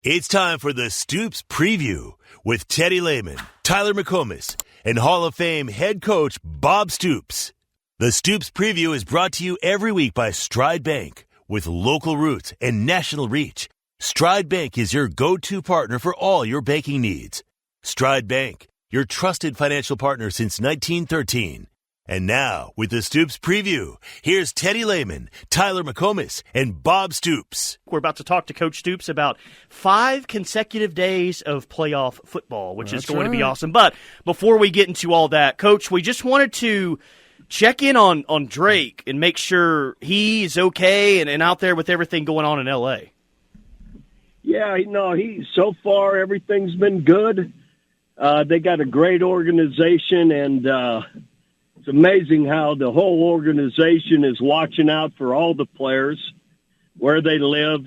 It's time for the Stoops Preview with Teddy Lehman, Tyler McComas, and Hall of Fame head coach Bob Stoops. The Stoops Preview is brought to you every week by Stride Bank. With local roots and national reach, Stride Bank is your go-to partner for all your banking needs. Stride Bank, your trusted financial partner since 1913. And now, with the Stoops Preview, here's Teddy Lehman, Tyler McComas, and Bob Stoops. We're about to talk to Coach Stoops about 5 consecutive days of playoff football, which is going to be awesome. But before we get into all that, Coach, we just wanted to check in on Drake and make sure he's okay and out there with everything going on in L.A. Yeah, no, so far everything's been good. They got a great organization, and it's amazing how the whole organization is watching out for all the players, where they live,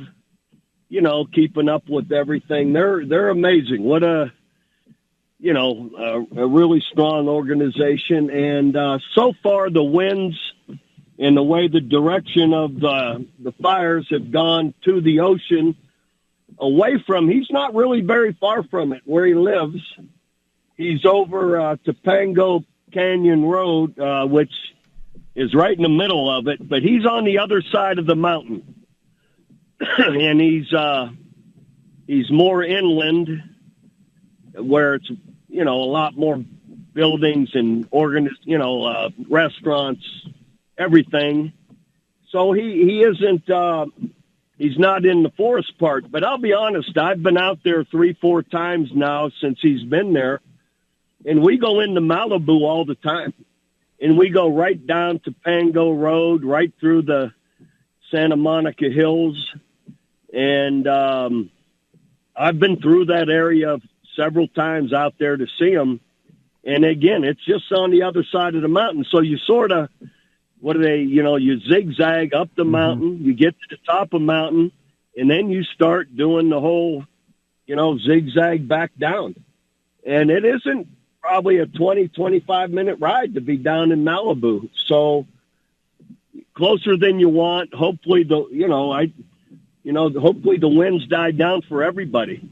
keeping up with everything. They're amazing. What a really strong organization. And so far the winds and the way the direction of the fires have gone to the ocean away from, he's not really very far from it where he lives. He's over Topanga Canyon Road, which is right in the middle of it, but he's on the other side of the mountain. And he's more inland where it's, a lot more buildings and restaurants, everything. So he isn't, he's not in the forest part, but I'll be honest, I've been out there 3-4 times now since he's been there. And we go into Malibu all the time. And we go right down to Pango Road, right through the Santa Monica Hills. And I've been through that area several times out there to see him. And, again, it's just on the other side of the mountain. So you sort of, you zigzag up the mountain, you get to the top of the mountain, and then you start doing the whole, zigzag back down. And it isn't probably a 25-minute ride to be down in Malibu. So closer than you want. Hopefully hopefully the winds die down for everybody.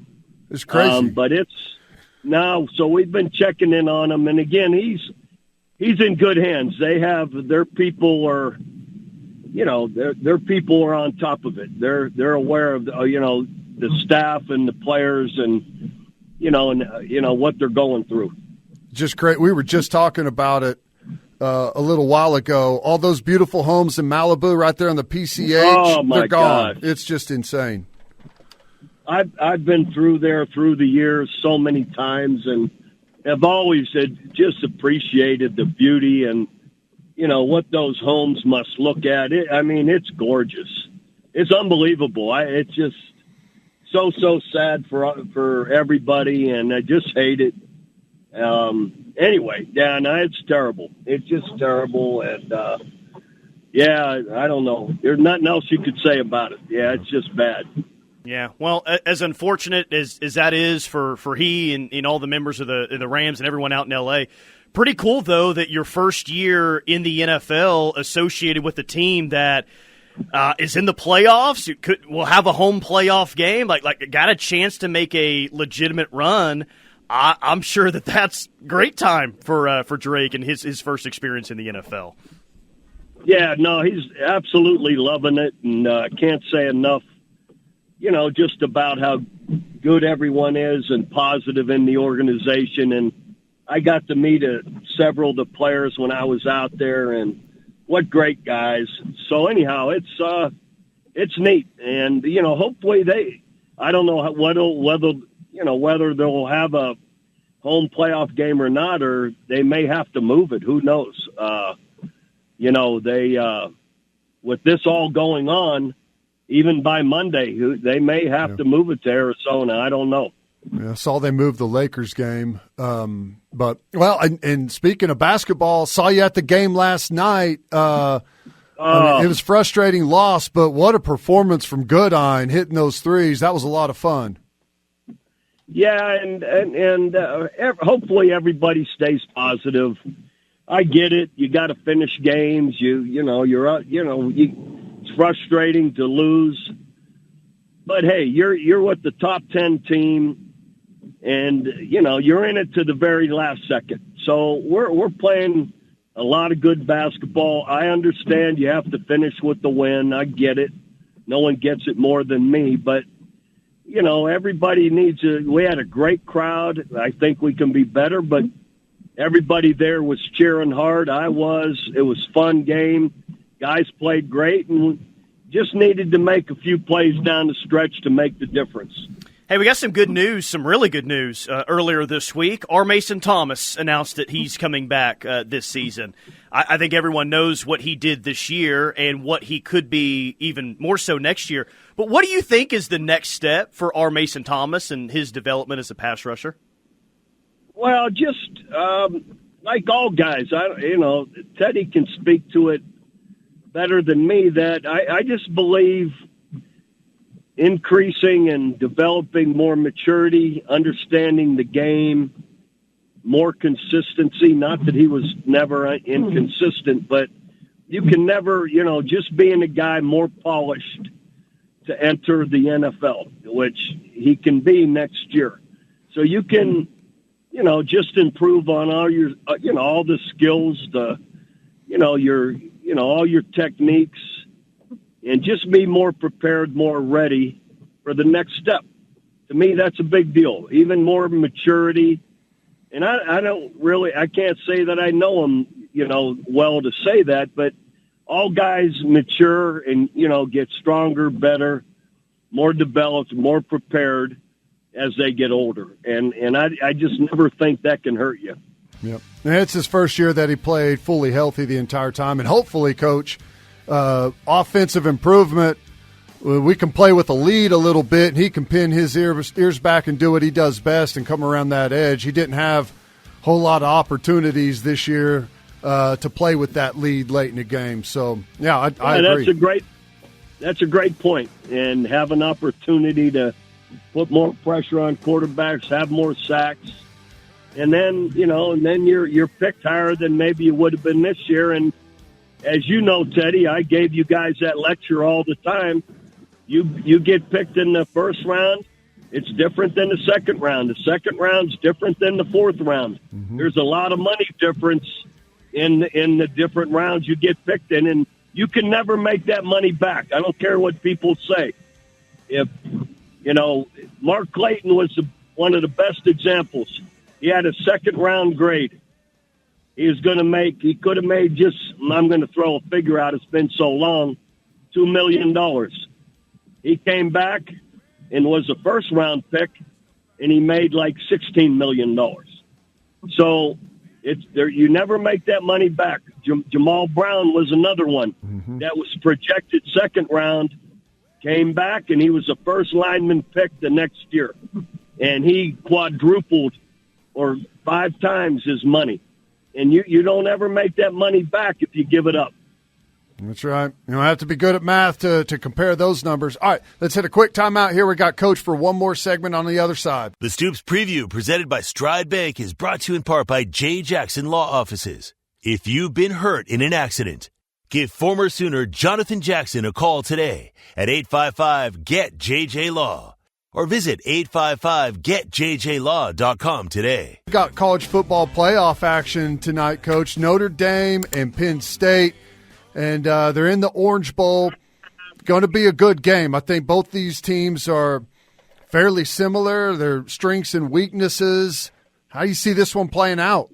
It's crazy. But it's now, so we've been checking in on him. And again, he's in good hands. They have their people are, their people are on top of it. They're aware of, the staff and the players and, what they're going through. Just great. We were just talking about it a little while ago. All those beautiful homes in Malibu right there on the PCH, they're gone. Gosh. It's just insane. I've been through there through the years so many times and have always just appreciated the beauty and, what those homes must look at. It's gorgeous. It's unbelievable. It's just so sad for everybody, and I just hate it. Anyway, it's terrible. It's just terrible, and I don't know. There's nothing else you could say about it. Yeah, it's just bad. Yeah, well, as unfortunate as that is for he and all the members of the Rams and everyone out in L.A., pretty cool, though, that your first year in the NFL associated with a team that is in the playoffs, will have a home playoff game, like got a chance to make a legitimate run. I'm sure that's great time for Drake and his first experience in the NFL. Yeah, no, he's absolutely loving it, and can't say enough, just about how good everyone is and positive in the organization. And I got to meet several of the players when I was out there, and what great guys. So anyhow, it's neat, and hopefully I don't know whether they'll have a home playoff game or not, or they may have to move it. Who knows? With this all going on, even by Monday, they may have to move it to Arizona. I don't know. Yeah, I saw they moved the Lakers game. And speaking of basketball, saw you at the game last night. It was frustrating loss, but what a performance from Goodine hitting those threes. That was a lot of fun. Yeah, and hopefully everybody stays positive. I get it. You got to finish games. It's frustrating to lose. But hey, you're with the top 10 team, and you're in it to the very last second. So we're playing a lot of good basketball. I understand you have to finish with the win. I get it. No one gets it more than me, but everybody needs we had a great crowd. I think we can be better, but everybody there was cheering hard. I was. It was a fun game. Guys played great and just needed to make a few plays down the stretch to make the difference. Hey, we got some good news, some really good news earlier this week. R. Mason Thomas announced that he's coming back this season. I think everyone knows what he did this year and what he could be even more so next year. But what do you think is the next step for R. Mason Thomas and his development as a pass rusher? Well, just like all guys, Teddy can speak to it better than me, that I just believe increasing and developing more maturity, understanding the game, more consistency. Not that he was never inconsistent, but you can never, just being a guy more polished to enter the NFL, which he can be next year. So you can, just improve on all your, all the skills, all your techniques, and just be more prepared, more ready for the next step. To me, that's a big deal. Even more maturity. And I can't say that I know him, well to say that, but all guys mature and, get stronger, better, more developed, more prepared as they get older. And I just never think that can hurt you. Yep. And it's his first year that he played fully healthy the entire time. And hopefully, Coach, offensive improvement, we can play with a lead a little bit, and he can pin his ears back and do what he does best and come around that edge. He didn't have a whole lot of opportunities this year to play with that lead late in the game. So, yeah, I agree. That's a great point. And have an opportunity to put more pressure on quarterbacks, have more sacks. And then, you're picked higher than maybe you would have been this year. And as you know, Teddy, I gave you guys that lecture all the time. You get picked in the first round, it's different than the second round. The second round's different than the fourth round. Mm-hmm. There's a lot of money difference in the different rounds you get picked in, and you can never make that money back. I don't care what people say. If Mark Clayton was one of the best examples. He had a second-round grade. He could have made just, I'm going to throw a figure out, it's been so long, $2 million. He came back and was a first-round pick, and he made like $16 million. So you never make that money back. Jamal Brown was another one that was projected second round, came back, and he was a first lineman pick the next year. And he quadrupled or 5 times his money. And you don't ever make that money back if you give it up. That's right. You don't have to be good at math to compare those numbers. All right, let's hit a quick timeout here. We got Coach for one more segment on the other side. The Stoops Preview, presented by Stride Bank, is brought to you in part by J. Jackson Law Offices. If you've been hurt in an accident, give former Sooner Jonathan Jackson a call today at 855-GET-JJ-LAW. Or visit 855-GetJJLaw.com today. We got college football playoff action tonight, Coach. Notre Dame and Penn State, and they're in the Orange Bowl. Going to be a good game. I think both these teams are fairly similar, their strengths and weaknesses. How do you see this one playing out?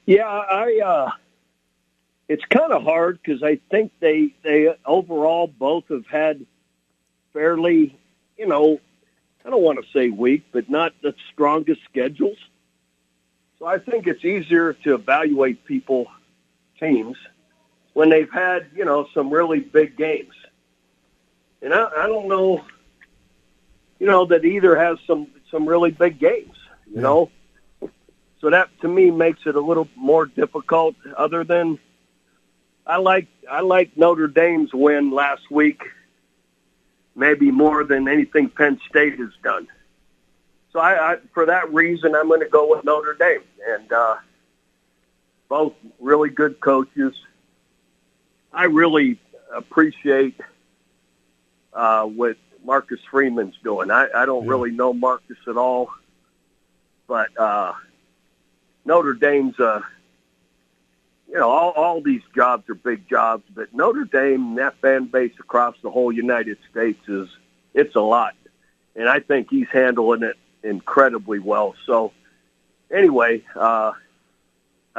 Yeah, it's kind of hard because I think they overall both have had fairly – I don't want to say weak, but not the strongest schedules. So I think it's easier to evaluate teams, when they've had, some really big games. And I don't know, that either has some really big games, So that, to me, makes it a little more difficult, other than I like Notre Dame's win last week, maybe more than anything Penn State has done. So I for that reason, I'm going to go with Notre Dame. And both really good coaches. I really appreciate with Marcus Freeman's doing. I don't really know Marcus at all, but Notre Dame's all these jobs are big jobs, but Notre Dame, that fan base across the whole United States it's a lot. And I think he's handling it incredibly well. So anyway, I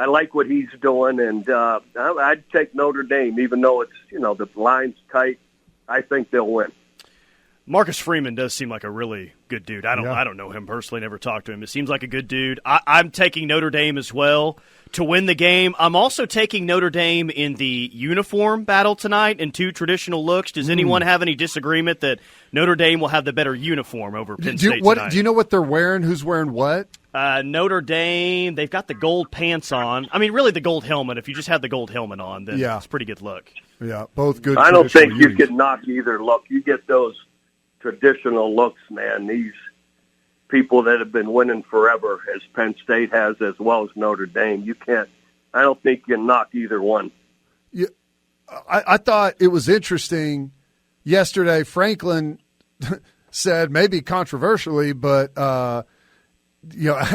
like what he's doing, and I'd take Notre Dame, even though it's, the line's tight. I think they'll win. Marcus Freeman does seem like a really good dude. I don't know him personally, never talked to him. It seems like a good dude. I'm taking Notre Dame as well to win the game. I'm also taking Notre Dame in the uniform battle tonight in 2 traditional looks. Does anyone have any disagreement that Notre Dame will have the better uniform over Penn State tonight? Do you know what they're wearing? Who's wearing what? Notre Dame, they've got the gold pants on. I mean, really the gold helmet. If you just have the gold helmet on, then it's a pretty good look. Yeah, both good. I don't think you can knock either look. You get those traditional looks, man. These people that have been winning forever, as Penn State has, as well as Notre Dame, I don't think you can knock either one. Yeah, I thought it was interesting yesterday. Franklin said, maybe controversially, but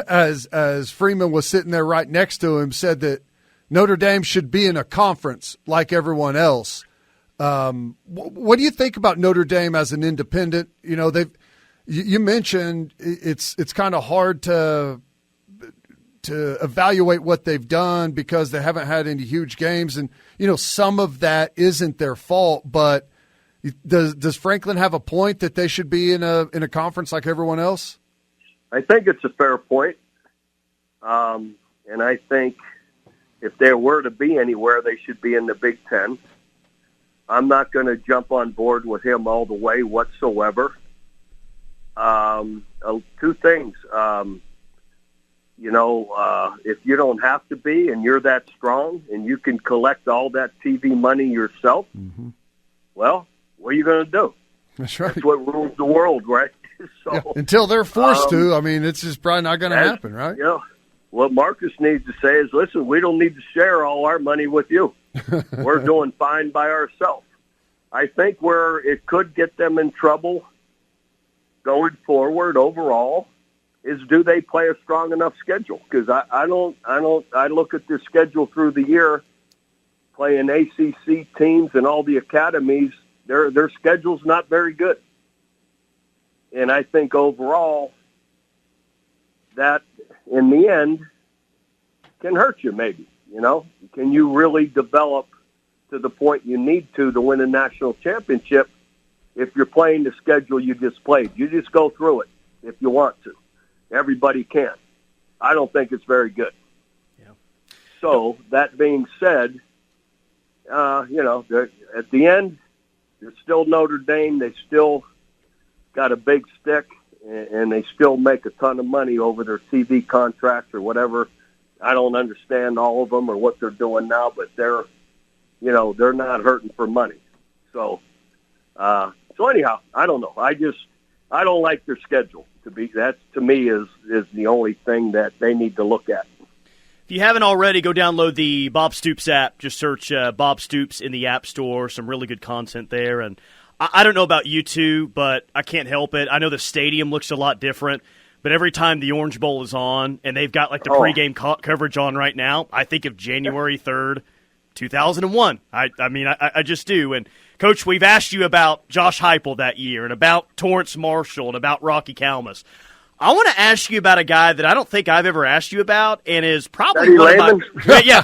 as Freeman was sitting there right next to him, said that Notre Dame should be in a conference like everyone else. What do you think about Notre Dame as an independent? You mentioned it's kind of hard to evaluate what they've done because they haven't had any huge games, and some of that isn't their fault. But does Franklin have a point that they should be in a conference like everyone else? I think it's a fair point, and I think if there were to be anywhere, they should be in the Big Ten. I'm not going to jump on board with him all the way whatsoever. 2 things. If you don't have to be and you're that strong and you can collect all that TV money yourself, well, what are you going to do? That's right. That's what rules the world, right? Until they're forced to, it's just probably not going to happen, right? What Marcus needs to say is, listen, we don't need to share all our money with you. We're doing fine by ourselves. I think where it could get them in trouble going forward overall is, do they play a strong enough schedule? Because I look at their schedule through the year, playing ACC teams and all the academies, their schedule's not very good. And I think overall that in the end can hurt you maybe. Can you really develop to the point you need to win a national championship if you're playing the schedule you just played? You just go through it if you want to. Everybody can. I don't think it's very good. Yeah. So that being said, at the end, they're still Notre Dame. They still got a big stick, and they still make a ton of money over their TV contracts or whatever. I don't understand all of them or what they're doing now, but they're not hurting for money. So anyhow, I don't know. I don't like their schedule. That to me is the only thing that they need to look at. If you haven't already, go download the Bob Stoops app. Just search Bob Stoops in the App Store. Some really good content there. And I don't know about you two, but I can't help it. I know the stadium looks a lot different, but every time the Orange Bowl is on and they've got like the pregame coverage on right now, I think of January 3rd, 2001. I just do. And, Coach, we've asked you about Josh Heupel that year and about Torrance Marshall and about Rocky Kalmus. I want to ask you about a guy that I don't think I've ever asked you about and is probably Teddy Lehman?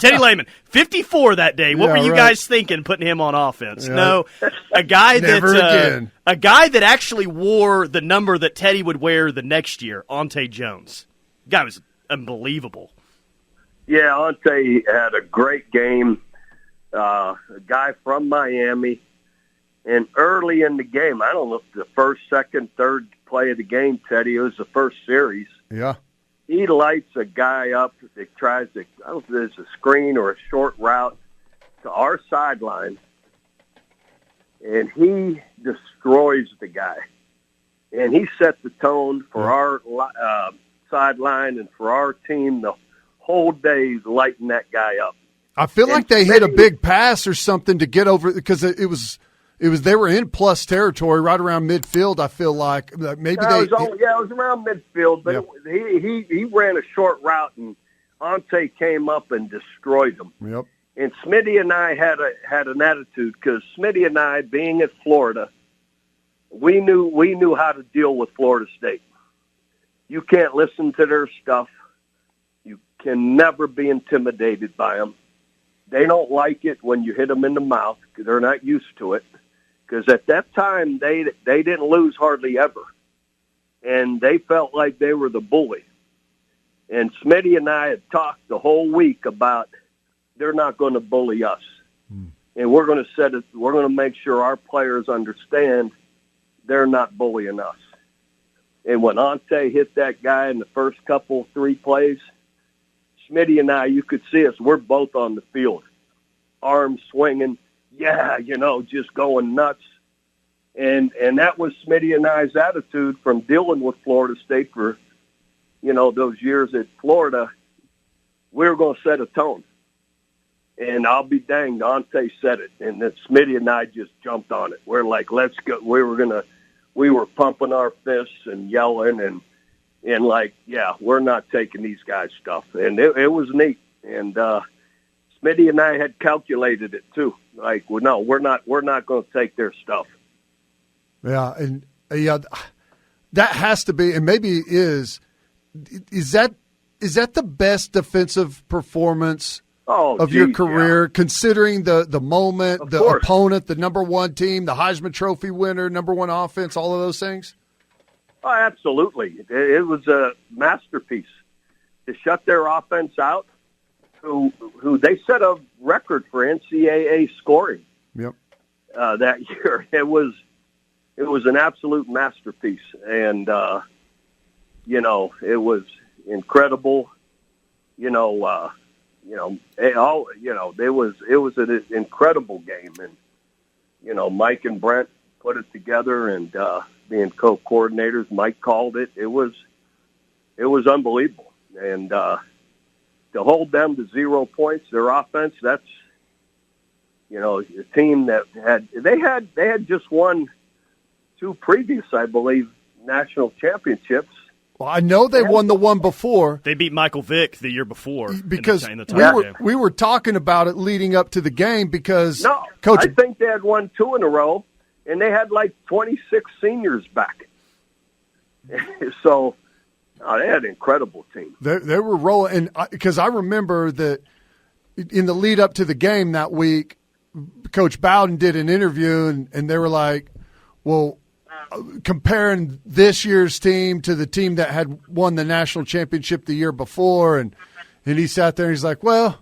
Teddy Lehman. 54 that day. What were you guys thinking putting him on offense? Yeah. No, a guy that actually wore the number that Teddy would wear the next year, Ante Jones. The guy was unbelievable. Yeah, Ante had a great game. A guy from Miami. And early in the game, I don't know if the first, second, third play of the game, Teddy, it was the first series. Yeah. He lights a guy up that tries to, I don't know if there's a screen or a short route to our sideline, and he destroys the guy. And he set the tone for our sideline and for our team the whole day, lighting that guy up. I feel like they hit a big pass or something to get over, because it was they were in plus territory right around midfield. I feel like maybe it was around midfield, but he ran a short route and Ante came up and destroyed him. Yep. And Smitty and I had an attitude because Smitty and I, being at Florida, we knew how to deal with Florida State. You can't listen to their stuff. You can never be intimidated by them. They don't like it when you hit them in the mouth because they're not used to it. Because at that time, they didn't lose hardly ever. And they felt like they were the bully. And Smitty and I had talked the whole week about they're not going to bully us. And we're going to make sure our players understand they're not bullying us. And when Ante hit that guy in the first 3 plays, Smitty and I, you could see us, we're both on the field. Arms swinging, just going nuts. And that was Smitty and I's attitude from dealing with Florida State for, those years at Florida. We were going to set a tone. And I'll be danged, Ante said it. And then Smitty and I just jumped on it. We're like, let's go. We were pumping our fists and yelling and like, we're not taking these guys' stuff. And it was neat. And Smitty and I had calculated it too. Like, well, no, we're not going to take their stuff. Yeah, and that has to be, and maybe is that the best defensive performance of your career, considering the moment, the opponent, the number one team, the Heisman Trophy winner, number one offense, all of those things? Oh, absolutely. It was a masterpiece to shut their offense out, who they set a record for NCAA scoring. Yep. That year. It was an absolute masterpiece. And, it was incredible. It was an incredible game. And, Mike and Brent put it together and, being co-coordinators, Mike called it. It was unbelievable. And, to hold them to 0 points, their offense, that's, a team that had just won 2 previous, I believe, national championships. Well, I know they won the one before. They beat Michael Vick the year before. Because in the we were talking about it leading up to the game because I think they had won 2 in a row, and they had like 26 seniors back. So they had an incredible team. They were rolling, and because I remember that in the lead up to the game that week, Coach Bowden did an interview, and they were like, well, comparing this year's team to the team that had won the national championship the year before, and he sat there and he's like, well,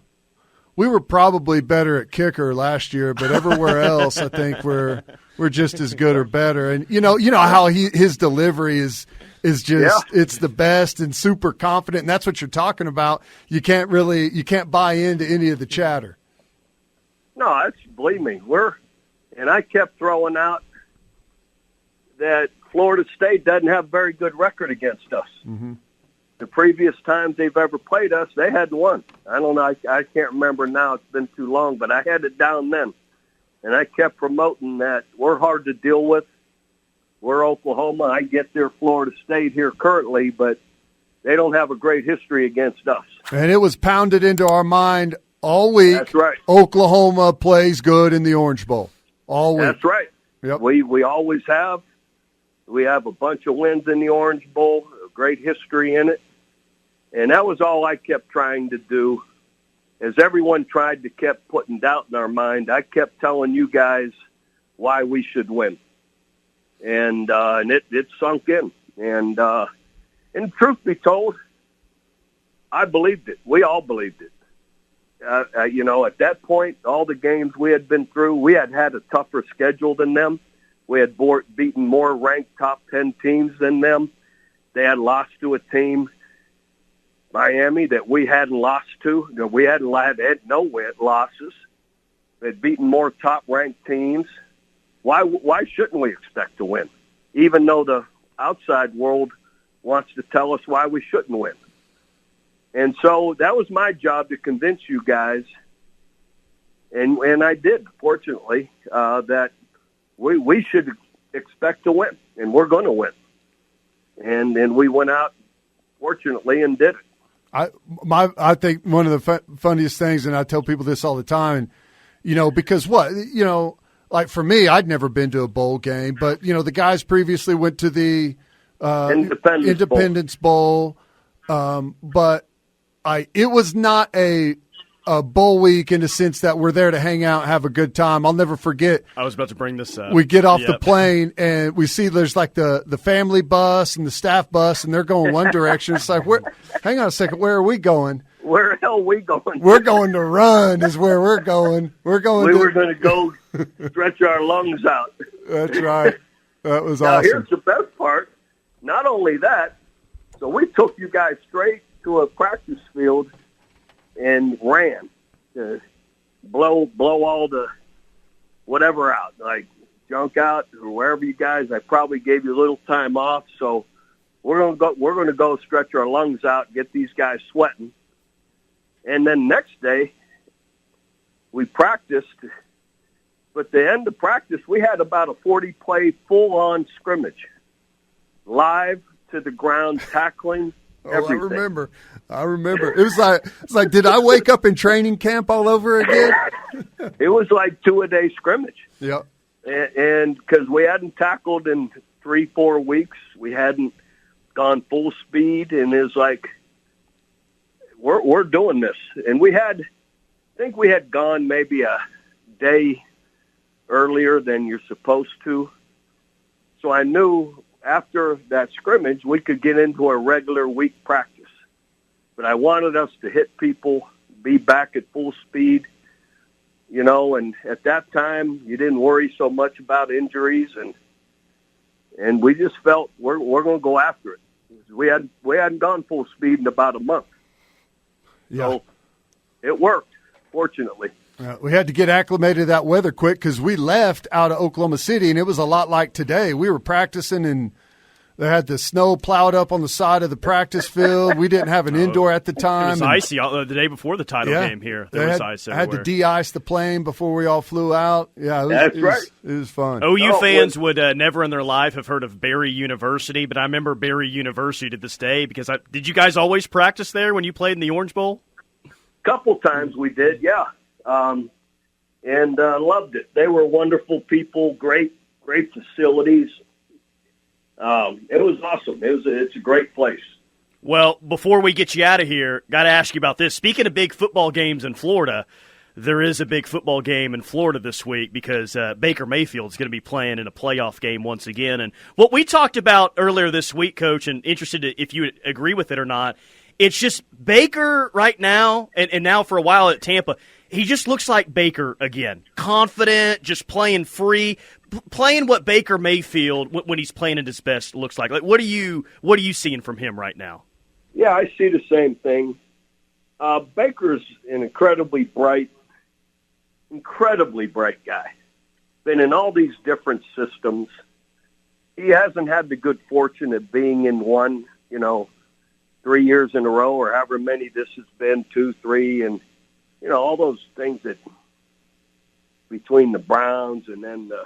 we were probably better at kicker last year, but everywhere else I think we're just as good or better. And you know how his delivery is just it's the best and super confident, and that's what you're talking about. You can't buy into any of the chatter. No, believe me, and I kept throwing out that Florida State doesn't have a very good record against us. Mm-hmm. The previous times they've ever played us, they hadn't won. I don't know. I can't remember now. It's been too long, but I had it down then. And I kept promoting that we're hard to deal with. We're Oklahoma. I get their Florida State here currently, but they don't have a great history against us. And it was pounded into our mind all week. That's right. Oklahoma plays good in the Orange Bowl. All week. That's right. Yep. We always have. We have a bunch of wins in the Orange Bowl, a great history in it. And that was all I kept trying to do. As everyone tried to keep putting doubt in our mind, I kept telling you guys why we should win. And it sunk in. And truth be told, I believed it. We all believed it. At that point, all the games we had been through, we had a tougher schedule than them. We had beaten more ranked top 10 teams than them. They had lost to a team, Miami, that we hadn't lost to. We hadn't had no losses. They'd beaten more top-ranked teams. Why shouldn't we expect to win? Even though the outside world wants to tell us why we shouldn't win. And so that was my job to convince you guys, and I did, fortunately, that we should expect to win, and we're going to win. And we went out, fortunately, and did it. I think one of the funniest things, and I tell people this all the time, because like for me, I'd never been to a bowl game, but, the guys previously went to the Independence Bowl. But it was not a bowl week in the sense that we're there to hang out and have a good time. I'll never forget. I was about to bring this up. We get off the plane and we see there's like the family bus and the staff bus, and they're going one direction. It's like, hang on a second, where are we going? Where the hell are we going? We're going to run is where we're going. We're going. We were going to go stretch our lungs out. That's right. That was now, awesome. Here's the best part. Not only that, so we took you guys straight to a practice field and ran to blow all the whatever out, like junk out or wherever you guys. I probably gave you a little time off, so we're going to go stretch our lungs out, get these guys sweating, and then next day we practiced. But at the end of practice, we had about a 40-play full-on scrimmage, live to the ground, tackling. Everything. I remember. It was like, did I wake up in training camp all over again? It was like 2-a-day scrimmage. Yep. And because we hadn't tackled in 3-4 weeks, we hadn't gone full speed, and it was like, we're doing this. And I think we had gone maybe a day earlier than you're supposed to. So I knew after that scrimmage, we could get into a regular week practice. But I wanted us to hit people, be back at full speed, and at that time, you didn't worry so much about injuries, and we just felt we're going to go after it. We hadn't gone full speed in about a month. Yeah. So it worked, fortunately. We had to get acclimated to that weather quick because we left out of Oklahoma City, and it was a lot like today. We were practicing, and they had the snow plowed up on the side of the practice field. We didn't have an indoor at the time. It was icy the day before the title game here. There was ice everywhere. I had to de-ice the plane before we all flew out. Yeah, it was fun. OU fans would never in their life have heard of Barry University, but I remember Barry University to this day because did you guys always practice there when you played in the Orange Bowl? Couple times we did, yeah. And loved it. They were wonderful people, great facilities. It was awesome. It's a great place. Well, before we get you out of here, got to ask you about this. Speaking of big football games in Florida, there is a big football game in Florida this week because Baker Mayfield's going to be playing in a playoff game once again. And what we talked about earlier this week, Coach, and interested if you would agree with it or not, it's just Baker right now, and now for a while at Tampa, he just looks like Baker again. Confident, just playing free, playing what Baker Mayfield, when he's playing at his best, looks like. Like, what are you seeing from him right now? Yeah, I see the same thing. Baker's an incredibly bright guy. Been in all these different systems. He hasn't had the good fortune of being in one, 3 years in a row or however many this has been, 2, 3, and, all those things that between the Browns and then the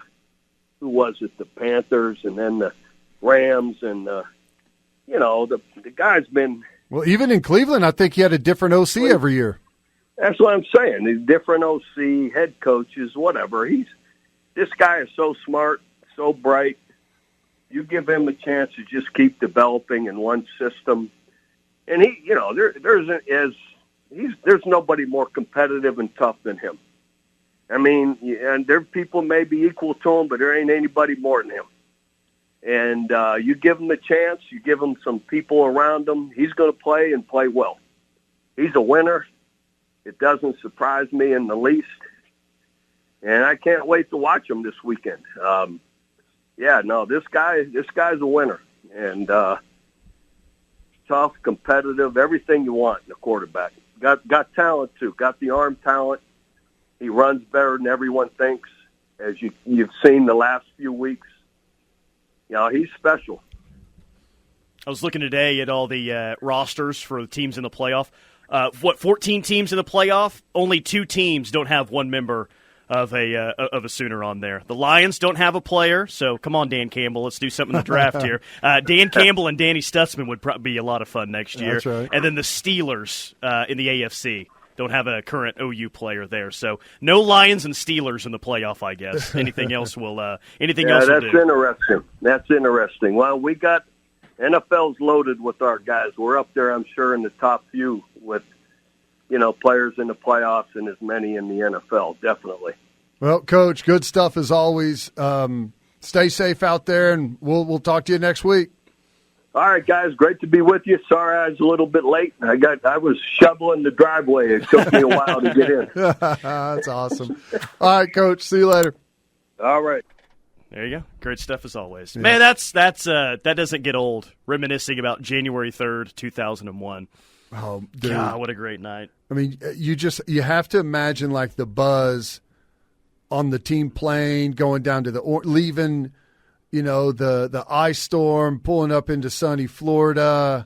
Panthers and then the Rams and, the guy's been. Well, even in Cleveland, I think he had a different OC every year. That's what I'm saying. He's different OC, head coaches, whatever. This guy is so smart, so bright. You give him a chance to just keep developing in one system. And there's nobody more competitive and tough than him. I mean, and there people may be equal to him, but there ain't anybody more than him. And you give him a chance, you give him some people around him, he's going to play and play well. He's a winner. It doesn't surprise me in the least. And I can't wait to watch him this weekend. This guy's a winner. And tough, competitive, everything you want in a quarterback. Got talent, too. Got the arm talent. He runs better than everyone thinks, as you've seen the last few weeks. He's special. I was looking today at all the rosters for the teams in the playoff. 14 teams in the playoff? Only 2 teams don't have one member of a Sooner on there. The Lions don't have a player, so come on, Dan Campbell, let's do something in the draft here. Dan Campbell and Danny Stutzman would be a lot of fun next year. That's right. And then the Steelers in the AFC don't have a current OU player there, so no Lions and Steelers in the playoff, I guess. Anything else will else will do. That's interesting. That's interesting. Well, we got NFL's loaded with our guys. We're up there, I'm sure, in the top few with, players in the playoffs and as many in the NFL, definitely. Well, Coach, good stuff as always. Stay safe out there, and we'll talk to you next week. All right, guys, great to be with you. Sorry I was a little bit late. I was shoveling the driveway. It took me a while to get in. That's awesome. All right, Coach, see you later. All right. There you go. Great stuff as always. Yeah. Man, that doesn't get old, reminiscing about January 3rd, 2001. Oh, dude. God, what a great night. I mean, you have to imagine like the buzz on the team plane going down to leaving – the ice storm, pulling up into sunny Florida,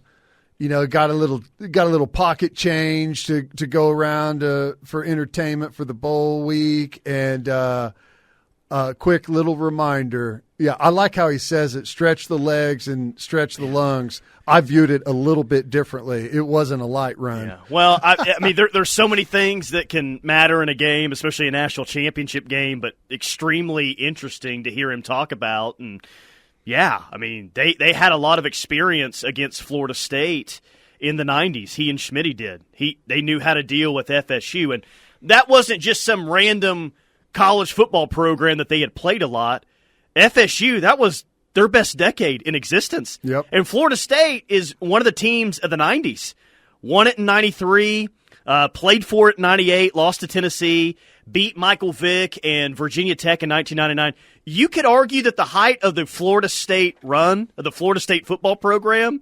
got a little pocket change to go around for entertainment for the bowl week, and a quick little reminder. Yeah, I like how he says it, stretch the legs and stretch the lungs. I viewed it a little bit differently. It wasn't a light run. Yeah. Well, I mean, there's so many things that can matter in a game, especially a national championship game, but extremely interesting to hear him talk about. And, yeah, I mean, they had a lot of experience against Florida State in the 90s. He and Schmitty did. They knew how to deal with FSU. And that wasn't just some random college football program that they had played a lot. FSU, that was their best decade in existence. Yep. And Florida State is one of the teams of the 90s. Won it in 93, played for it in 98, lost to Tennessee, beat Michael Vick and Virginia Tech in 1999. You could argue that the height of the Florida State run, of the Florida State football program,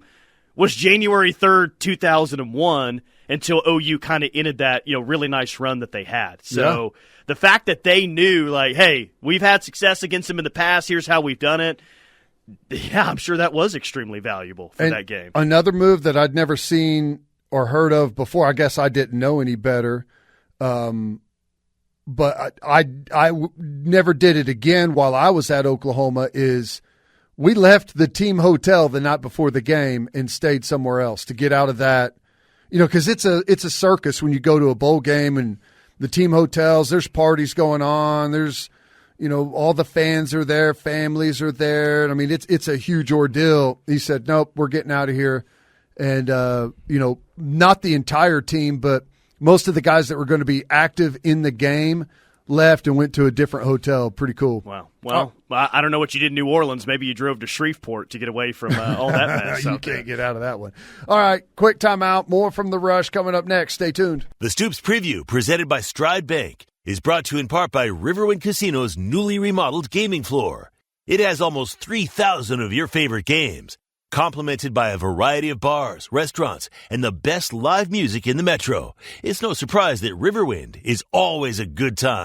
was January 3rd, 2001, until OU kind of ended that really nice run that they had. So the fact that they knew, like, hey, we've had success against them in the past, here's how we've done it, yeah, I'm sure that was extremely valuable for that game. Another move that I'd never seen or heard of before, I guess I didn't know any better, but I never did it again while I was at Oklahoma, is we left the team hotel the night before the game and stayed somewhere else to get out of that. Because it's a circus when you go to a bowl game, and the team hotels, there's parties going on, there's all the fans are there, families are there. I mean, it's a huge ordeal. He said, nope, we're getting out of here. And, not the entire team, but most of the guys that were going to be active in the game left and went to a different hotel. Pretty cool. Wow. Well, I don't know what you did in New Orleans. Maybe you drove to Shreveport to get away from all that mess. You can't get out of that one. All right, quick timeout. More from The Rush coming up next. Stay tuned. The Stoops Preview, presented by Stride Bank, is brought to you in part by Riverwind Casino's newly remodeled gaming floor. It has almost 3,000 of your favorite games, complemented by a variety of bars, restaurants, and the best live music in the metro. It's no surprise that Riverwind is always a good time.